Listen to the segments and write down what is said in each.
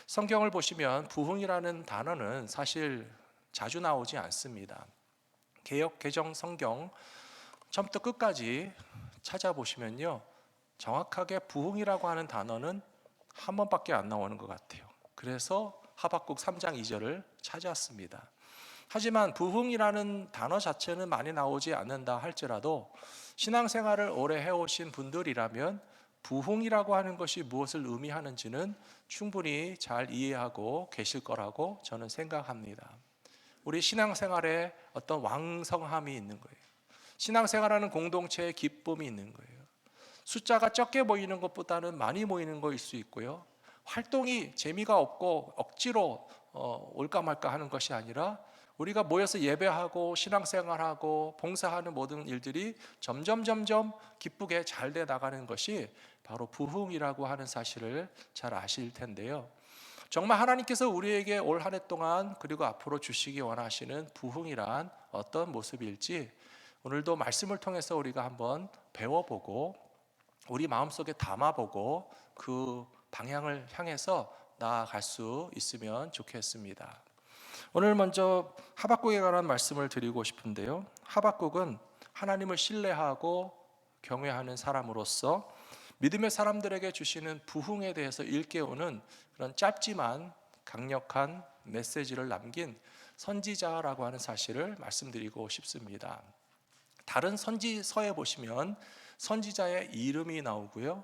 성경을 보시면 부흥이라는 단어는 사실 자주 나오지 않습니다. 개역 개정 성경 처음부터 끝까지 찾아보시면요, 정확하게 부흥이라고 하는 단어는 한 번밖에 안 나오는 것 같아요. 그래서 하박국 3장 2절을 찾았습니다. 하지만 부흥이라는 단어 자체는 많이 나오지 않는다 할지라도 신앙생활을 오래 해오신 분들이라면 부흥이라고 하는 것이 무엇을 의미하는지는 충분히 잘 이해하고 계실 거라고 저는 생각합니다. 우리 신앙생활에 어떤 왕성함이 있는 거예요. 신앙생활하는 공동체에 기쁨이 있는 거예요. 숫자가 적게 모이는 것보다는 많이 모이는 것일 수 있고요, 활동이 재미가 없고 억지로 올까 말까 하는 것이 아니라 우리가 모여서 예배하고 신앙생활하고 봉사하는 모든 일들이 점점 기쁘게 잘 돼 나가는 것이 바로 부흥이라고 하는 사실을 잘 아실 텐데요, 정말 하나님께서 우리에게 올 한 해 동안 그리고 앞으로 주시기 원하시는 부흥이란 어떤 모습일지 오늘도 말씀을 통해서 우리가 한번 배워보고 우리 마음속에 담아보고 그 방향을 향해서 나아갈 수 있으면 좋겠습니다. 오늘 먼저 하박국에 관한 말씀을 드리고 싶은데요, 하박국은 하나님을 신뢰하고 경외하는 사람으로서 믿음의 사람들에게 주시는 부흥에 대해서 일깨우는 그런 짧지만 강력한 메시지를 남긴 선지자라고 하는 사실을 말씀드리고 싶습니다. 다른 선지서에 보시면 선지자의 이름이 나오고요,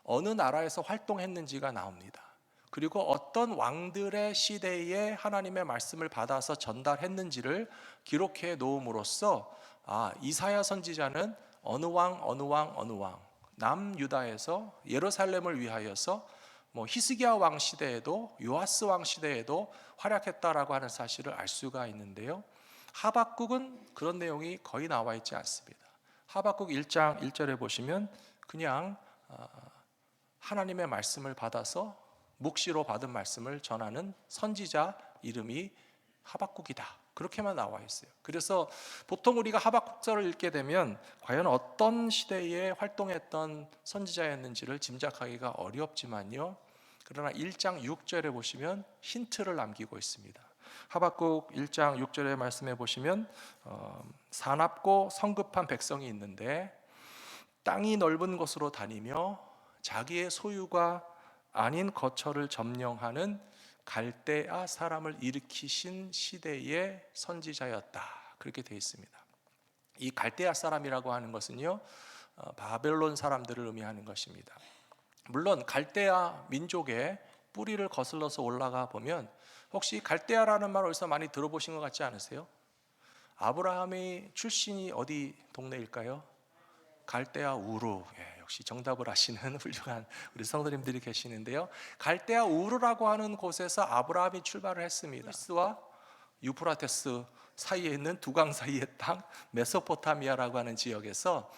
어느 나라에서 활동했는지가 나옵니다. 그리고 어떤 왕들의 시대에 하나님의 말씀을 받아서 전달했는지를 기록해 놓음으로써 이사야 선지자는 어느 왕 남유다에서 예루살렘을 위하여서 히스기야 왕 시대에도 요아스 왕 시대에도 활약했다라고 하는 사실을 알 수가 있는데요, 하박국은 그런 내용이 거의 나와 있지 않습니다. 하박국 1장 1절에 보시면 그냥 하나님의 말씀을 받아서 묵시로 받은 말씀을 전하는 선지자 이름이 하박국이다, 그렇게만 나와 있어요. 그래서 보통 우리가 하박국서를 읽게 되면 과연 어떤 시대에 활동했던 선지자였는지를 짐작하기가 어렵지만요, 그러나 1장 6절에 보시면 힌트를 남기고 있습니다. 하박국 1장 6절의 말씀에 보시면 사납고 성급한 백성이 있는데 땅이 넓은 곳으로 다니며 자기의 소유가 아닌 거처를 점령하는 갈대아 사람을 일으키신 시대의 선지자였다, 그렇게 되어 있습니다. 이 갈대아 사람이라고 하는 것은요, 바벨론 사람들을 의미하는 것입니다. 물론 갈대아 민족의 뿌리를 거슬러서 올라가 보면 혹시 갈대아라는 말 어디서 많이 들어보신 것 같지 않으세요? 아브라함의 출신이 어디 동네일까요? 갈대아 우르. 역시 정답을 아시는 훌륭한 우리 성도님들이 계시는데요, 갈대아 우르라고 하는 곳에서 아브라함이 출발을 했습니다. 그리스와 유프라테스 사이에 있는 두 강 사이의 땅 메소포타미아라고 하는 지역에서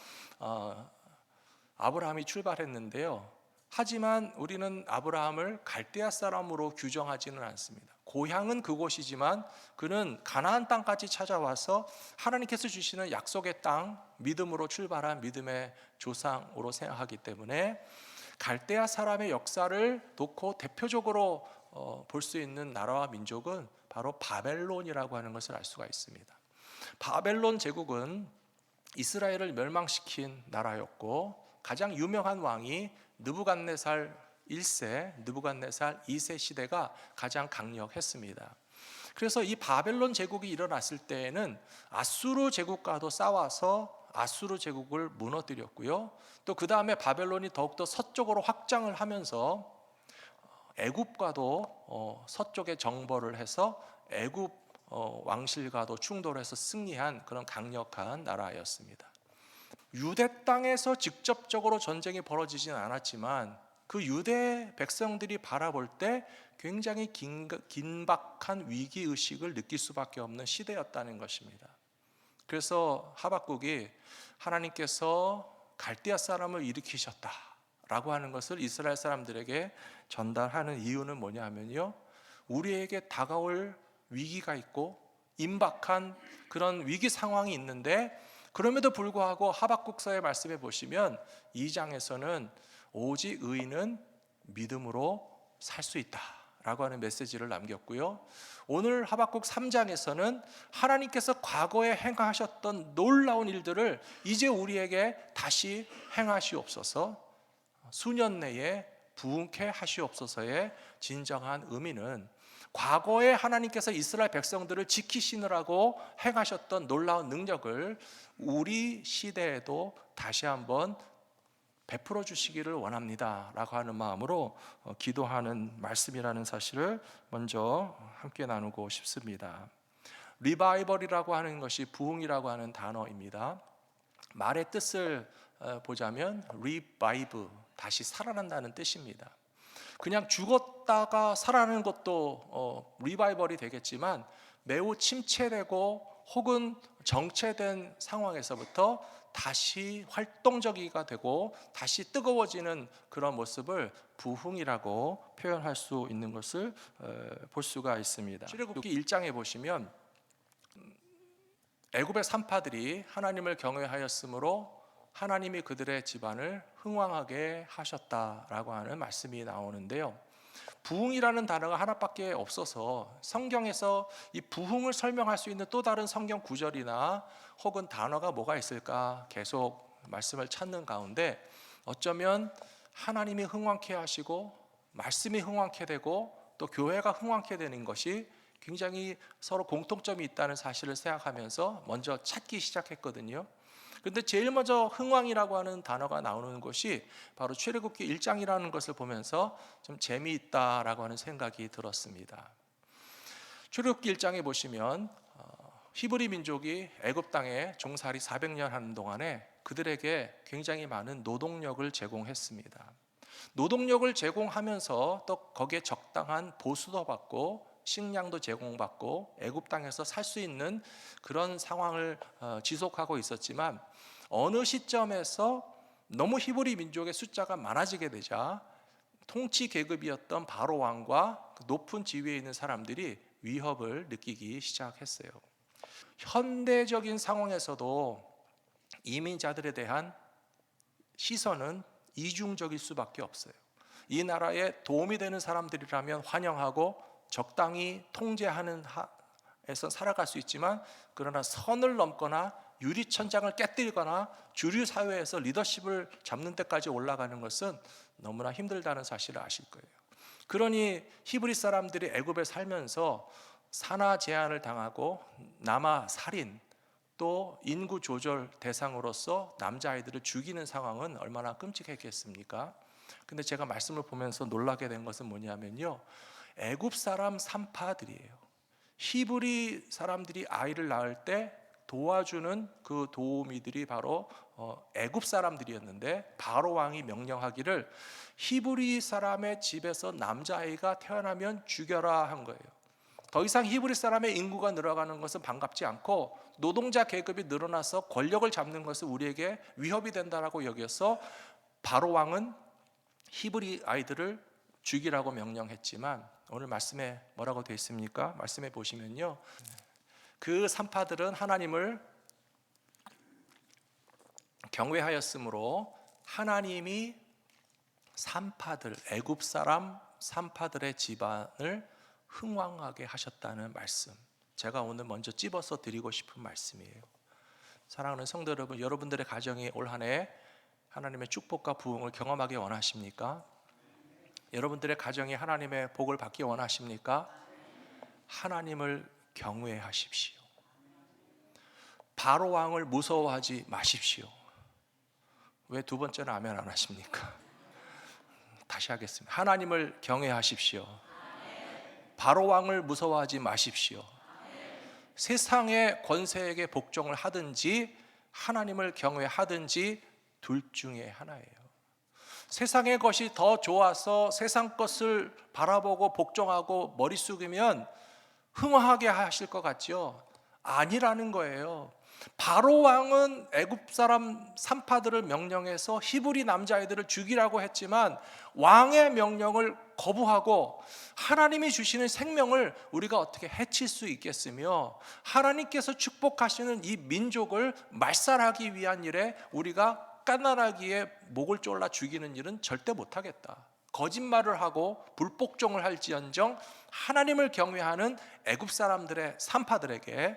아브라함이 출발했는데요, 하지만 우리는 아브라함을 갈대아 사람으로 규정하지는 않습니다. 고향은 그곳이지만 그는 가나안 땅까지 찾아와서 하나님께서 주시는 약속의 땅, 믿음으로 출발한 믿음의 조상으로 생각하기 때문에 갈대아 사람의 역사를 놓고 대표적으로 볼 수 있는 나라와 민족은 바로 바벨론이라고 하는 것을 알 수가 있습니다. 바벨론 제국은 이스라엘을 멸망시킨 나라였고 가장 유명한 왕이 느부갓네살 1세, 느부갓네살 2세 시대가 가장 강력했습니다. 그래서 이 바벨론 제국이 일어났을 때에는 아수르 제국과도 싸워서 아수르 제국을 무너뜨렸고요, 또 그 다음에 바벨론이 더욱더 서쪽으로 확장을 하면서 애굽과도 서쪽에 정벌을 해서 애굽 왕실과도 충돌해서 승리한 그런 강력한 나라였습니다. 유대 땅에서 직접적으로 전쟁이 벌어지진 않았지만 그 유대 백성들이 바라볼 때 굉장히 긴박한 위기의식을 느낄 수밖에 없는 시대였다는 것입니다. 그래서 하박국이 하나님께서 갈대아 사람을 일으키셨다라고 하는 것을 이스라엘 사람들에게 전달하는 이유는 뭐냐 하면요, 우리에게 다가올 위기가 있고 임박한 그런 위기 상황이 있는데 그럼에도 불구하고 하박국서의 말씀에 보시면 2장에서는 오직 의인은 믿음으로 살 수 있다 라고 하는 메시지를 남겼고요. 오늘 하박국 3장에서는 하나님께서 과거에 행하셨던 놀라운 일들을 이제 우리에게 다시 행하시옵소서, 수년 내에 부흥케 하시옵소서의 진정한 의미는 과거에 하나님께서 이스라엘 백성들을 지키시느라고 행하셨던 놀라운 능력을 우리 시대에도 다시 한번 베풀어 주시기를 원합니다 라고 하는 마음으로 기도하는 말씀이라는 사실을 먼저 함께 나누고 싶습니다. 리바이벌이라고 하는 것이 부흥이라고 하는 단어입니다. 말의 뜻을 보자면 리바이브, 다시 살아난다는 뜻입니다. 그냥 죽었다가 살아나는 것도 리바이벌이 되겠지만 매우 침체되고 혹은 정체된 상황에서부터 다시 활동적이가 되고 다시 뜨거워지는 그런 모습을 부흥이라고 표현할 수 있는 것을 볼 수가 있습니다. 출애굽기 1장에 보시면 애굽의 산파들이 하나님을 경외하였으므로 하나님이 그들의 집안을 흥왕하게 하셨다라고 하는 말씀이 나오는데요. 부흥이라는 단어가 하나밖에 없어서 성경에서 이 부흥을 설명할 수 있는 또 다른 성경 구절이나 혹은 단어가 뭐가 있을까 계속 말씀을 찾는 가운데 어쩌면 하나님이 흥왕케 하시고 말씀이 흥왕케 되고 또 교회가 흥왕케 되는 것이 굉장히 서로 공통점이 있다는 사실을 생각하면서 먼저 찾기 시작했거든요. 그런데 제일 먼저 흥왕이라고 하는 단어가 나오는 것이 바로 출애굽기 1장이라는 것을 보면서 좀 재미있다라고 하는 생각이 들었습니다. 출애굽기 1장에 보시면 히브리 민족이 애굽 땅에 종살이 400년 하는 동안에 그들에게 굉장히 많은 노동력을 제공했습니다. 노동력을 제공하면서 또 거기에 적당한 보수도 받고 식량도 제공받고 애굽 땅에서 살 수 있는 그런 상황을 지속하고 있었지만 어느 시점에서 너무 히브리 민족의 숫자가 많아지게 되자 통치 계급이었던 바로 왕과 높은 지위에 있는 사람들이 위협을 느끼기 시작했어요. 현대적인 상황에서도 이민자들에 대한 시선은 이중적일 수밖에 없어요. 이 나라에 도움이 되는 사람들이라면 환영하고 적당히 통제하는 에서 살아갈 수 있지만 그러나 선을 넘거나 유리천장을 깨뜨리거나 주류 사회에서 리더십을 잡는 데까지 올라가는 것은 너무나 힘들다는 사실을 아실 거예요. 그러니 히브리 사람들이 애굽에 살면서 산하 제한을 당하고 남아 살인 또 인구 조절 대상으로서 남자아이들을 죽이는 상황은 얼마나 끔찍했겠습니까? 근데 제가 말씀을 보면서 놀라게 된 것은 뭐냐면요, 애굽 사람 산파들이에요. 히브리 사람들이 아이를 낳을 때 도와주는 그 도우미들이 바로 애굽 사람들이었는데 바로 왕이 명령하기를 히브리 사람의 집에서 남자아이가 태어나면 죽여라 한 거예요. 더 이상 히브리 사람의 인구가 늘어가는 것은 반갑지 않고 노동자 계급이 늘어나서 권력을 잡는 것은 우리에게 위협이 된다라고 여겨서 바로 왕은 히브리 아이들을 죽이라고 명령했지만 오늘 말씀에 뭐라고 되어 있습니까? 말씀에 보시면요, 그 산파들은 하나님을 경외하였으므로 하나님이 산파들, 애굽 사람 산파들의 집안을 흥왕하게 하셨다는 말씀, 제가 오늘 먼저 찝어서 드리고 싶은 말씀이에요. 사랑하는 성도 여러분, 여러분들의 가정이 올 한 해 하나님의 축복과 부흥을 경험하기 원하십니까? 여러분들의 가정이 하나님의 복을 받기 원하십니까? 하나님을 경외하십시오. 바로 왕을 무서워하지 마십시오. 왜 두 번째는 아멘 안 하십니까? 다시 하겠습니다. 하나님을 경외하십시오. 바로 왕을 무서워하지 마십시오. 세상의 권세에게 복종을 하든지 하나님을 경외하든지 둘 중에 하나예요. 세상의 것이 더 좋아서 세상 것을 바라보고 복종하고 머리 숙이면 흥황하게 하실 것 같죠? 아니라는 거예요. 바로 왕은 애굽 사람 산파들을 명령해서 히브리 남자아이들을 죽이라고 했지만 왕의 명령을 거부하고 하나님이 주시는 생명을 우리가 어떻게 해칠 수 있겠으며 하나님께서 축복하시는 이 민족을 말살하기 위한 일에 우리가 깐난하기에 목을 졸라 죽이는 일은 절대 못하겠다. 거짓말을 하고 불복종을 할지언정 하나님을 경외하는 애굽 사람들의 산파들에게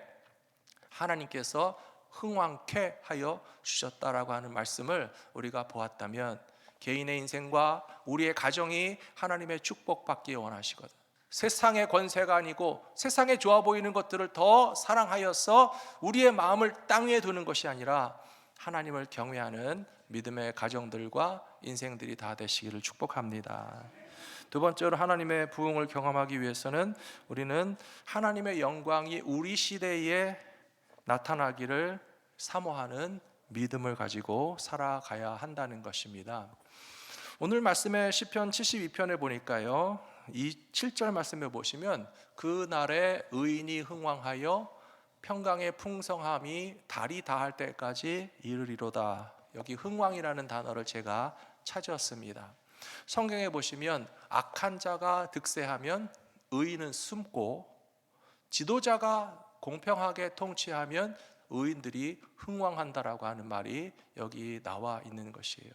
하나님께서 흥왕케 하여 주셨다라고 하는 말씀을 우리가 보았다면, 개인의 인생과 우리의 가정이 하나님의 축복받기 원하시거든. 세상의 권세가 아니고 세상에 좋아 보이는 것들을 더 사랑하여서 우리의 마음을 땅 위에 두는 것이 아니라 하나님을 경외하는 믿음의 가정들과 인생들이 다 되시기를 축복합니다. 두 번째로, 하나님의 부흥을 경험하기 위해서는 우리는 하나님의 영광이 우리 시대에 나타나기를 사모하는 믿음을 가지고 살아가야 한다는 것입니다. 오늘 말씀의 시편 72편에 보니까요, 이 7절 말씀에 보시면 그날에 의인이 흥왕하여 평강의 풍성함이 달이 다할 때까지 이르리로다. 여기 흥왕이라는 단어를 제가 찾았습니다. 성경에 보시면 악한 자가 득세하면 의인은 숨고, 지도자가 공평하게 통치하면 의인들이 흥왕한다라고 하는 말이 여기 나와 있는 것이에요.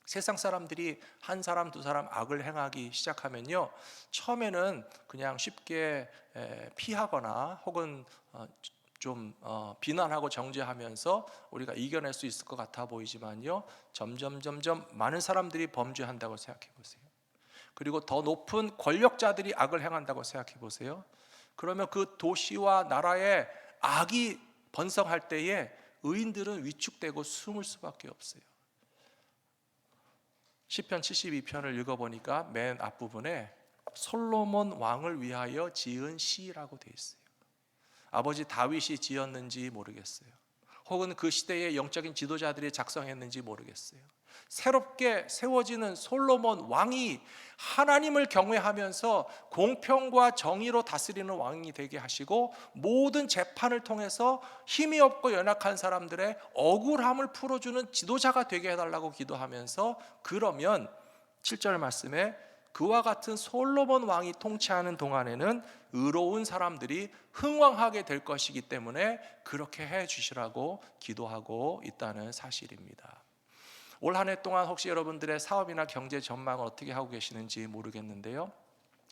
세상 사람들이 한 사람 두 사람 악을 행하기 시작하면요, 처음에는 그냥 쉽게 피하거나 혹은 좀 비난하고 정죄하면서 우리가 이겨낼 수 있을 것 같아 보이지만요, 점점 많은 사람들이 범죄한다고 생각해 보세요. 그리고 더 높은 권력자들이 악을 행한다고 생각해 보세요. 그러면 그 도시와 나라에 악이 번성할 때에 의인들은 위축되고 숨을 수밖에 없어요. 시편 72편을 읽어보니까 맨 앞부분에 솔로몬 왕을 위하여 지은 시라고 되어 있어요. 아버지 다윗이 지었는지 모르겠어요. 혹은 그 시대의 영적인 지도자들이 작성했는지 모르겠어요. 새롭게 세워지는 솔로몬 왕이 하나님을 경외하면서 공평과 정의로 다스리는 왕이 되게 하시고, 모든 재판을 통해서 힘이 없고 연약한 사람들의 억울함을 풀어주는 지도자가 되게 해달라고 기도하면서, 그러면 7절 말씀에 그와 같은 솔로몬 왕이 통치하는 동안에는 의로운 사람들이 흥왕하게 될 것이기 때문에 그렇게 해 주시라고 기도하고 있다는 사실입니다. 올 한 해 동안 혹시 여러분들의 사업이나 경제 전망을 어떻게 하고 계시는지 모르겠는데요,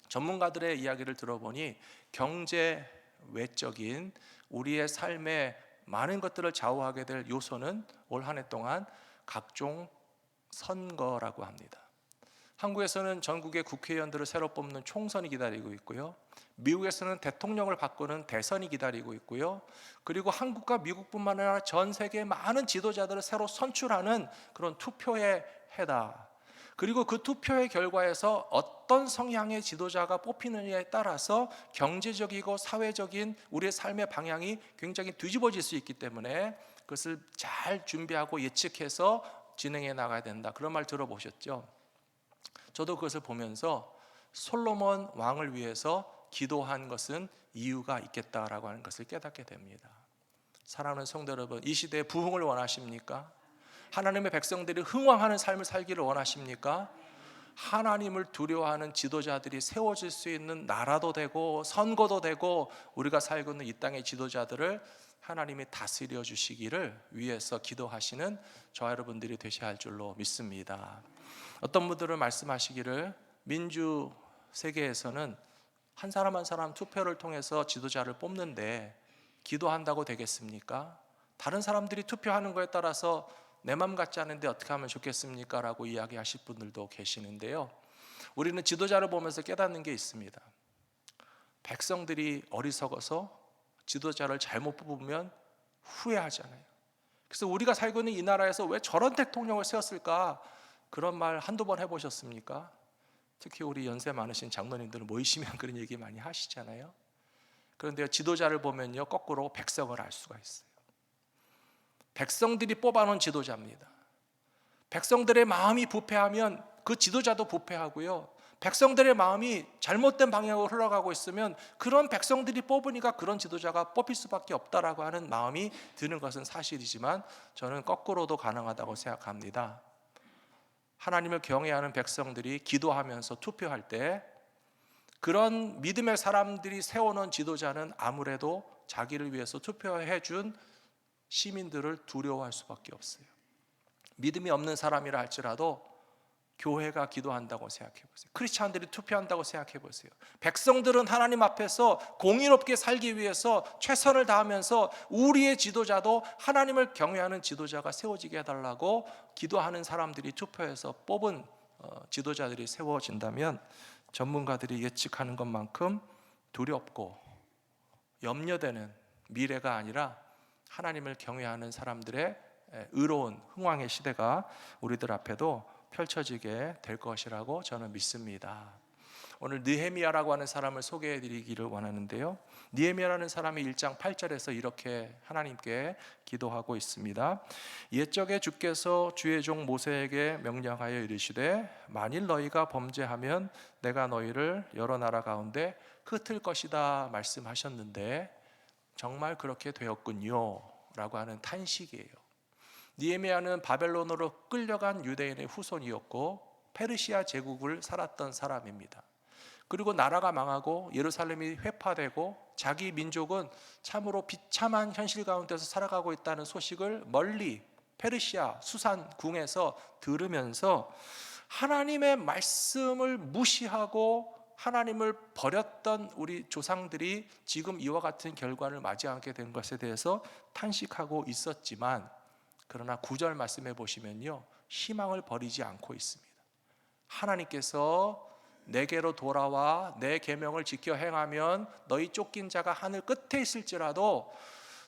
전문가들의 이야기를 들어보니 경제 외적인 우리의 삶에 많은 것들을 좌우하게 될 요소는 올 한 해 동안 각종 선거라고 합니다. 한국에서는 전국의 국회의원들을 새로 뽑는 총선이 기다리고 있고요, 미국에서는 대통령을 바꾸는 대선이 기다리고 있고요, 그리고 한국과 미국뿐만 아니라 전 세계의 많은 지도자들을 새로 선출하는 그런 투표의 해다. 그리고 그 투표의 결과에서 어떤 성향의 지도자가 뽑히느냐에 따라서 경제적이고 사회적인 우리의 삶의 방향이 굉장히 뒤집어질 수 있기 때문에 그것을 잘 준비하고 예측해서 진행해 나가야 된다, 그런 말 들어보셨죠? 저도 그것을 보면서 솔로몬 왕을 위해서 기도한 것은 이유가 있겠다라고 하는 것을 깨닫게 됩니다. 사랑하는 성도 여러분, 이 시대에 부흥을 원하십니까? 하나님의 백성들이 흥왕하는 삶을 살기를 원하십니까? 하나님을 두려워하는 지도자들이 세워질 수 있는 나라도 되고 선거도 되고 우리가 살고 있는 이 땅의 지도자들을 하나님이 다스려 주시기를 위해서 기도하시는 저와 여러분들이 되셔야 할 줄로 믿습니다. 어떤 분들은 말씀하시기를, 민주 세계에서는 한 사람 한 사람 투표를 통해서 지도자를 뽑는데 기도한다고 되겠습니까? 다른 사람들이 투표하는 거에 따라서 내 맘 같지 않은데 어떻게 하면 좋겠습니까? 라고 이야기하실 분들도 계시는데요, 우리는 지도자를 보면서 깨닫는 게 있습니다. 백성들이 어리석어서 지도자를 잘못 뽑으면 후회하잖아요. 그래서 우리가 살고 있는 이 나라에서 왜 저런 대통령을 세웠을까? 그런 말 한두 번 해보셨습니까? 특히 우리 연세 많으신 장로님들은 모이시면 그런 얘기 많이 하시잖아요. 그런데 지도자를 보면요, 거꾸로 백성을 알 수가 있어요. 백성들이 뽑아놓은 지도자입니다. 백성들의 마음이 부패하면 그 지도자도 부패하고요, 백성들의 마음이 잘못된 방향으로 흘러가고 있으면 그런 백성들이 뽑으니까 그런 지도자가 뽑힐 수밖에 없다라고 하는 마음이 드는 것은 사실이지만, 저는 거꾸로도 가능하다고 생각합니다. 하나님을 경외하는 백성들이 기도하면서 투표할 때 그런 믿음의 사람들이 세워놓은 지도자는 아무래도 자기를 위해서 투표해 준 시민들을 두려워할 수밖에 없어요. 믿음이 없는 사람이라 할지라도 교회가 기도한다고 생각해 보세요. 크리스찬들이 투표한다고 생각해 보세요. 백성들은 하나님 앞에서 공의롭게 살기 위해서 최선을 다하면서 우리의 지도자도 하나님을 경외하는 지도자가 세워지게 해달라고 기도하는 사람들이 투표해서 뽑은 지도자들이 세워진다면 전문가들이 예측하는 것만큼 두렵고 염려되는 미래가 아니라 하나님을 경외하는 사람들의 의로운 흥왕의 시대가 우리들 앞에도 펼쳐지게 될 것이라고 저는 믿습니다. 오늘 느헤미야라고 하는 사람을 소개해 드리기를 원하는데요, 느헤미야라는 사람이 1장 8절에서 이렇게 하나님께 기도하고 있습니다. 옛적에 주께서 주의 종 모세에게 명령하여 이르시되 만일 너희가 범죄하면 내가 너희를 여러 나라 가운데 흩을 것이다 말씀하셨는데 정말 그렇게 되었군요 라고 하는 탄식이에요. 느헤미야는 바벨론으로 끌려간 유대인의 후손이었고 페르시아 제국을 살았던 사람입니다. 그리고 나라가 망하고 예루살렘이 회파되고 자기 민족은 참으로 비참한 현실 가운데서 살아가고 있다는 소식을 멀리 페르시아 수산 궁에서 들으면서 하나님의 말씀을 무시하고 하나님을 버렸던 우리 조상들이 지금 이와 같은 결과를 맞이하게 된 것에 대해서 탄식하고 있었지만, 그러나 9절 말씀해 보시면요, 희망을 버리지 않고 있습니다. 하나님께서 내게로 돌아와 내 계명을 지켜 행하면 너희 쫓긴 자가 하늘 끝에 있을지라도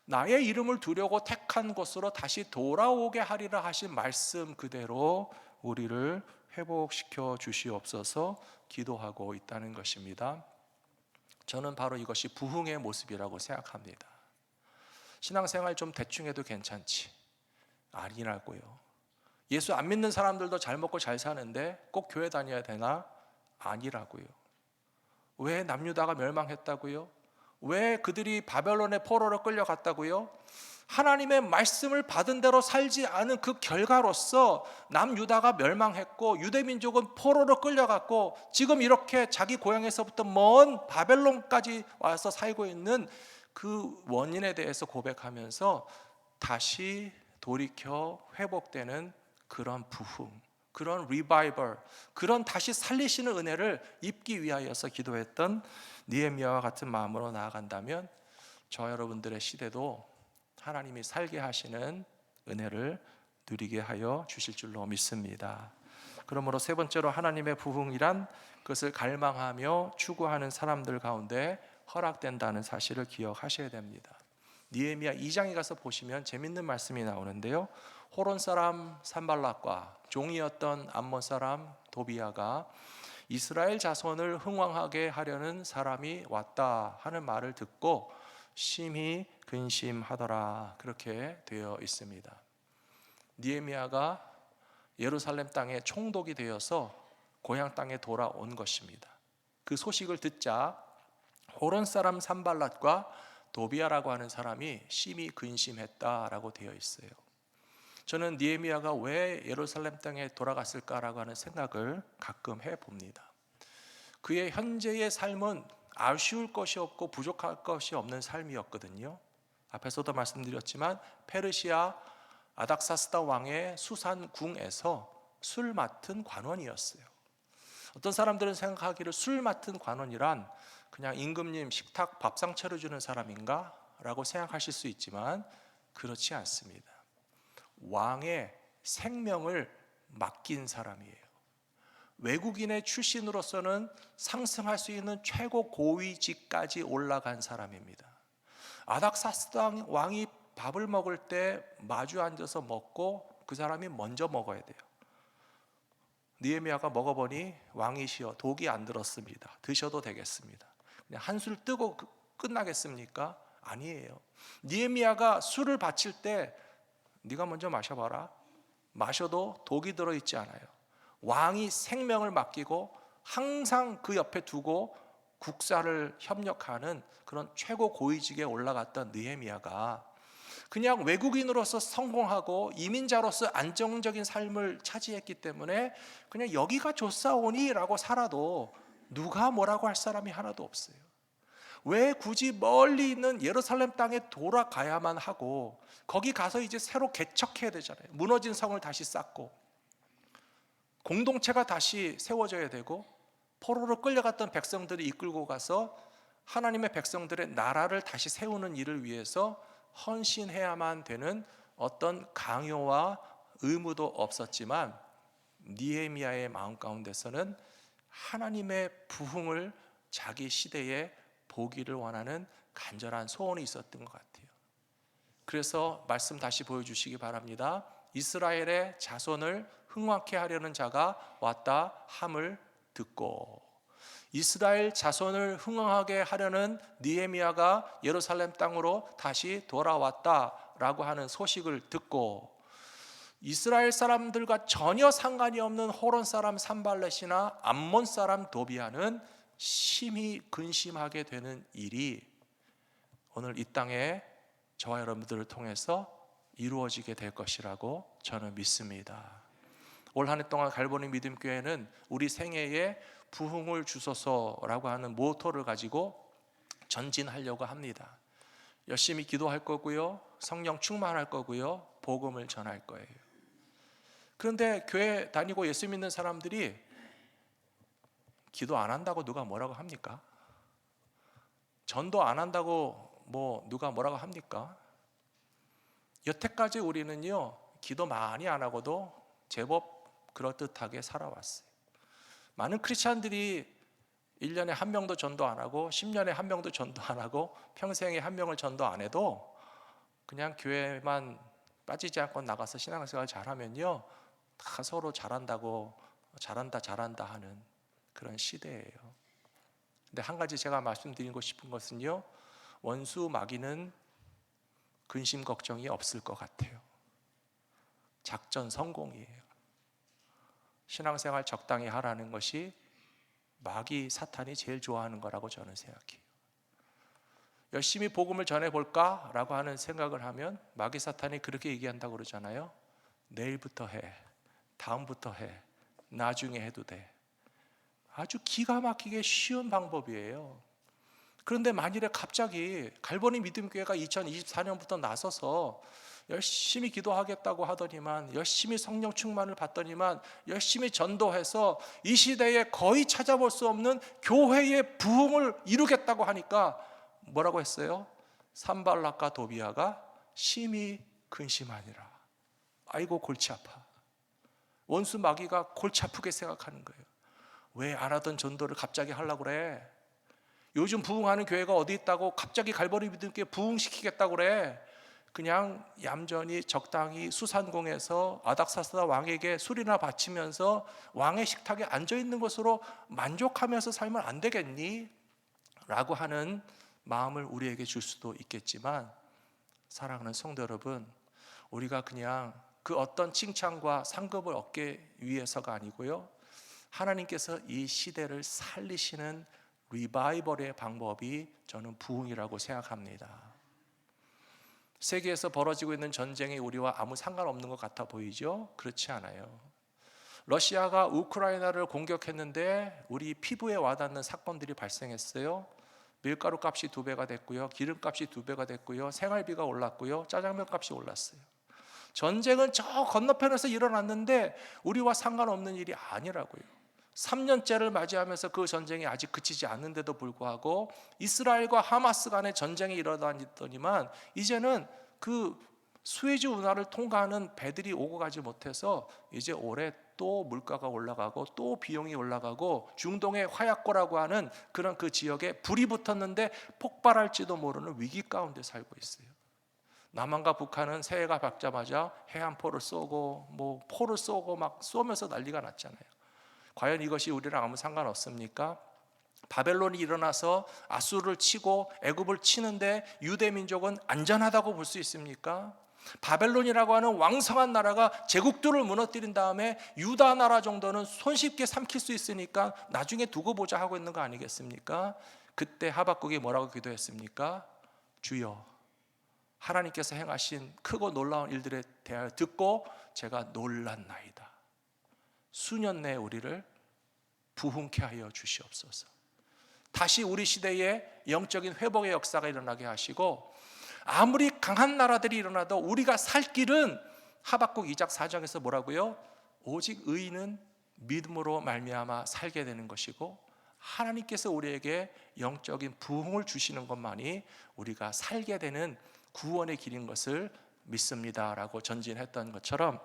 나의 이름을 두려고 택한 곳으로 다시 돌아오게 하리라 하신 말씀 그대로 우리를 회복시켜 주시옵소서 기도하고 있다는 것입니다. 저는 바로 이것이 부흥의 모습이라고 생각합니다. 신앙생활 좀 대충 해도 괜찮지? 아니라고요. 예수 안 믿는 사람들도 잘 먹고 잘 사는데 꼭 교회 다녀야 되나? 아니라고요. 왜 남유다가 멸망했다고요? 왜 그들이 바벨론의 포로로 끌려갔다고요? 하나님의 말씀을 받은 대로 살지 않은 그 결과로서 남유다가 멸망했고 유대민족은 포로로 끌려갔고 지금 이렇게 자기 고향에서부터 먼 바벨론까지 와서 살고 있는 그 원인에 대해서 고백하면서 다시 돌이켜 회복되는 그런 부흥, 그런 리바이벌, 그런 다시 살리시는 은혜를 입기 위하여서 기도했던 느헤미야와 같은 마음으로 나아간다면 저 여러분들의 시대도 하나님이 살게 하시는 은혜를 누리게 하여 주실 줄로 믿습니다. 그러므로 세 번째로 하나님의 부흥이란 그것을 갈망하며 추구하는 사람들 가운데 허락된다는 사실을 기억하셔야 됩니다. 느헤미야 2장에 가서 보시면 재밌는 말씀이 나오는데요, 호론 사람 산발락과 종이었던 암몬 사람 도비야가 이스라엘 자손을 흥왕하게 하려는 사람이 왔다 하는 말을 듣고 심히 근심하더라, 그렇게 되어 있습니다. 느헤미야가 예루살렘 땅에 총독이 되어서 고향 땅에 돌아온 것입니다. 그 소식을 듣자 호론 사람 산발락과 도비야라고 하는 사람이 심히 근심했다라고 되어 있어요. 저는 느헤미야가 왜 예루살렘 땅에 돌아갔을까라고 하는 생각을 가끔 해봅니다. 그의 현재의 삶은 아쉬울 것이 없고 부족할 것이 없는 삶이었거든요. 앞에서도 말씀드렸지만 페르시아 아닥사스다 왕의 수산궁에서 술 맡은 관원이었어요. 어떤 사람들은 생각하기를 술 맡은 관원이란 그냥 임금님 식탁 밥상 차려주는 사람인가? 라고 생각하실 수 있지만 그렇지 않습니다. 왕의 생명을 맡긴 사람이에요. 외국인의 출신으로서는 상승할 수 있는 최고 고위직까지 올라간 사람입니다. 아닥사스다 왕이 밥을 먹을 때 마주 앉아서 먹고 그 사람이 먼저 먹어야 돼요. 느헤미야가 먹어보니 왕이시여 독이 안 들었습니다. 드셔도 되겠습니다. 그냥 한술 뜨고 끝나겠습니까? 아니에요. 느헤미야가 술을 바칠 때 네가 먼저 마셔봐라. 마셔도 독이 들어있지 않아요. 왕이 생명을 맡기고 항상 그 옆에 두고 국사를 협력하는 그런 최고 고위직에 올라갔던 느헤미야가 그냥 외국인으로서 성공하고 이민자로서 안정적인 삶을 차지했기 때문에 그냥 여기가 좋사오니 라고 살아도 누가 뭐라고 할 사람이 하나도 없어요. 왜 굳이 멀리 있는 예루살렘 땅에 돌아가야만 하고 거기 가서 이제 새로 개척해야 되잖아요. 무너진 성을 다시 쌓고. 공동체가 다시 세워져야 되고, 포로로 끌려갔던 백성들이 이끌고 가서 하나님의 백성들의 나라를 다시 세우는 일을 위해서 헌신해야만 되는 어떤 강요와 의무도 없었지만, 느헤미야의 마음 가운데서는 하나님의 부흥을 자기 시대에 보기를 원하는 간절한 소원이 있었던 것 같아요. 그래서 말씀 다시 보여주시기 바랍니다. 이스라엘의 자손을 흥왕케 하려는 자가 왔다 함을 듣고, 이스라엘 자손을 흥왕하게 하려는 느헤미야가 예루살렘 땅으로 다시 돌아왔다라고 하는 소식을 듣고, 이스라엘 사람들과 전혀 상관이 없는 호론 사람 산발렛이나 암몬 사람 도비아는 심히 근심하게 되는 일이 오늘 이 땅에 저와 여러분들을 통해서 이루어지게 될 것이라고 저는 믿습니다. 올 한 해 동안 갈보리 믿음교회는 우리 생애에 부흥을 주소서라고 하는 모토를 가지고 전진하려고 합니다. 열심히 기도할 거고요, 성령 충만할 거고요, 복음을 전할 거예요. 그런데 교회 다니고 예수 믿는 사람들이 기도 안 한다고 누가 뭐라고 합니까? 전도 안 한다고 누가 뭐라고 합니까? 여태까지 우리는요, 기도 많이 안 하고도 제법 그럴듯하게 살아왔어요. 많은 크리스찬들이 1년에 한 명도 전도 안 하고 10년에 한 명도 전도 안 하고 평생에 한 명을 전도 안 해도 그냥 교회만 빠지지 않고 나가서 신앙생활 잘하면요, 다 서로 잘한다고 잘한다 하는 그런 시대예요. 근데 한 가지 제가 말씀드리고 싶은 것은요, 원수 마귀는 근심 걱정이 없을 것 같아요. 작전 성공이에요. 신앙생활 적당히 하라는 것이 마귀 사탄이 제일 좋아하는 거라고 저는 생각해요. 열심히 복음을 전해볼까? 라고 하는 생각을 하면 마귀 사탄이 그렇게 얘기한다고 그러잖아요. 내일부터 해, 다음부터 해, 나중에 해도 돼. 아주 기가 막히게 쉬운 방법이에요. 그런데 만일에 갑자기 갈보리 믿음교회가 2024년부터 나서서 열심히 기도하겠다고 하더니만, 열심히 성령 충만을 받더니만, 열심히 전도해서 이 시대에 거의 찾아볼 수 없는 교회의 부흥을 이루겠다고 하니까 뭐라고 했어요? 산발락과 도비아가 심히 근심하니라. 아이고 골치 아파. 원수 마귀가 골치 아프게 생각하는 거예요. 왜 안 하던 전도를 갑자기 하려고 그래? 요즘 부흥하는 교회가 어디 있다고 갑자기 갈보리 믿음교회 부흥시키겠다고 그래? 그냥 얌전히 적당히 수산공에서 아닥사스다 왕에게 술이나 바치면서 왕의 식탁에 앉아있는 것으로 만족하면서 살면 안 되겠니? 라고 하는 마음을 우리에게 줄 수도 있겠지만, 사랑하는 성도 여러분, 우리가 그냥 그 어떤 칭찬과 상급을 얻기 위해서가 아니고요, 하나님께서 이 시대를 살리시는 리바이벌의 방법이 저는 부흥이라고 생각합니다. 세계에서 벌어지고 있는 전쟁이 우리와 아무 상관없는 것 같아 보이죠? 그렇지 않아요. 러시아가 우크라이나를 공격했는데 우리 피부에 와닿는 사건들이 발생했어요. 밀가루 값이 2배가 됐고요, 기름값이 2배가 됐고요, 생활비가 올랐고요, 짜장면 값이 올랐어요. 전쟁은 저 건너편에서 일어났는데 우리와 상관없는 일이 아니라고요. 3년째를 맞이하면서 그 전쟁이 아직 그치지 않는데도 불구하고 이스라엘과 하마스 간의 전쟁이 일어나더니만 이제는 그 수에즈 운하를 통과하는 배들이 오고 가지 못해서 이제 올해 또 물가가 올라가고 또 비용이 올라가고, 중동의 화약고라고 하는 그런 그 지역에 불이 붙었는데 폭발할지도 모르는 위기 가운데 살고 있어요. 남한과 북한은 새해가 밝자마자 해안포를 쏘고 포를 쏘고 막 쏘면서 난리가 났잖아요. 과연 이것이 우리랑 아무 상관없습니까? 바벨론이 일어나서 아수르를 치고 애굽을 치는데 유대 민족은 안전하다고 볼 수 있습니까? 바벨론이라고 하는 왕성한 나라가 제국들을 무너뜨린 다음에 유다 나라 정도는 손쉽게 삼킬 수 있으니까 나중에 두고 보자 하고 있는 거 아니겠습니까? 그때 하박국이 뭐라고 기도했습니까? 주여, 하나님께서 행하신 크고 놀라운 일들에 대하여 듣고 제가 놀랐나이다. 수년 내에 우리를 부흥케 하여 주시옵소서. 다시 우리 시대에 영적인 회복의 역사가 일어나게 하시고, 아무리 강한 나라들이 일어나도 우리가 살 길은 하박국 2장 4장에서 뭐라고요? 오직 의인은 믿음으로 말미암아 살게 되는 것이고, 하나님께서 우리에게 영적인 부흥을 주시는 것만이 우리가 살게 되는 구원의 길인 것을 믿습니다라고 전진했던 것처럼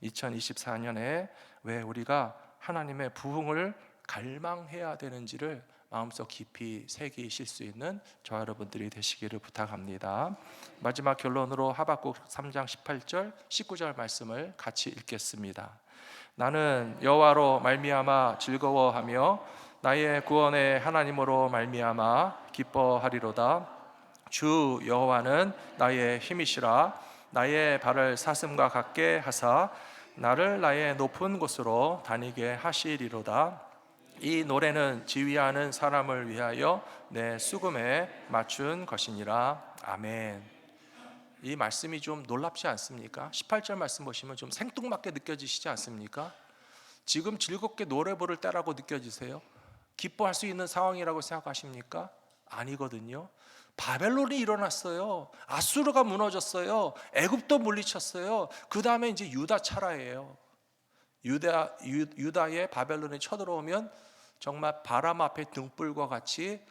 2024년에 왜 우리가 하나님의 부흥을 갈망해야 되는지를 마음속 깊이 새기실 수 있는 저와 여러분들이 되시기를 부탁합니다. 마지막 결론으로 하박국 3장 18절 19절 말씀을 같이 읽겠습니다. 나는 여호와로 말미암아 즐거워하며 나의 구원의 하나님으로 말미암아 기뻐하리로다. 주 여호와는 나의 힘이시라. 나의 발을 사슴과 같게 하사 나를 나의 높은 곳으로 다니게 하시리로다. 이 노래는 지휘하는 사람을 위하여 내 수금에 맞춘 것이니라. 아멘. 이 말씀이 좀 놀랍지 않습니까? 18절 말씀 보시면 좀 생뚱맞게 느껴지시지 않습니까? 지금 즐겁게 노래 부를 때라고 느껴지세요? 기뻐할 수 있는 상황이라고 생각하십니까? 아니거든요. 바벨론이 일어났어요. 아수르가 무너졌어요. 애굽도 물리쳤어요. 그 다음에 이제 유다 차례예요. 유다의 바벨론이 쳐들어오면 정말 바람 앞에 등불과 같이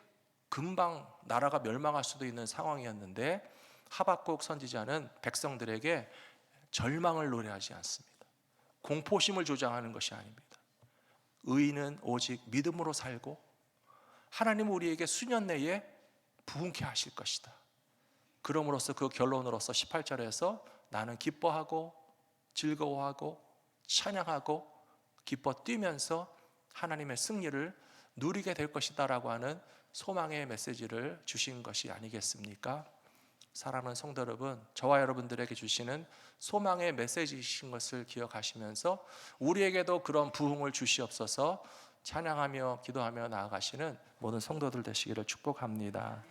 금방 나라가 멸망할 수도 있는 상황이었는데, 하박국 선지자는 백성들에게 절망을 노래하지 않습니다. 공포심을 조장하는 것이 아닙니다. 의인은 오직 믿음으로 살고 하나님은 우리에게 수년 내에 부흥케 하실 것이다. 그럼으로써 그 결론으로서 18절에서 나는 기뻐하고 즐거워하고 찬양하고 기뻐 뛰면서 하나님의 승리를 누리게 될 것이다 라고 하는 소망의 메시지를 주신 것이 아니겠습니까? 사랑하는 성도 여러분, 저와 여러분들에게 주시는 소망의 메시지이신 것을 기억하시면서 우리에게도 그런 부흥을 주시옵소서 찬양하며 기도하며 나아가시는 모든 성도들 되시기를 축복합니다.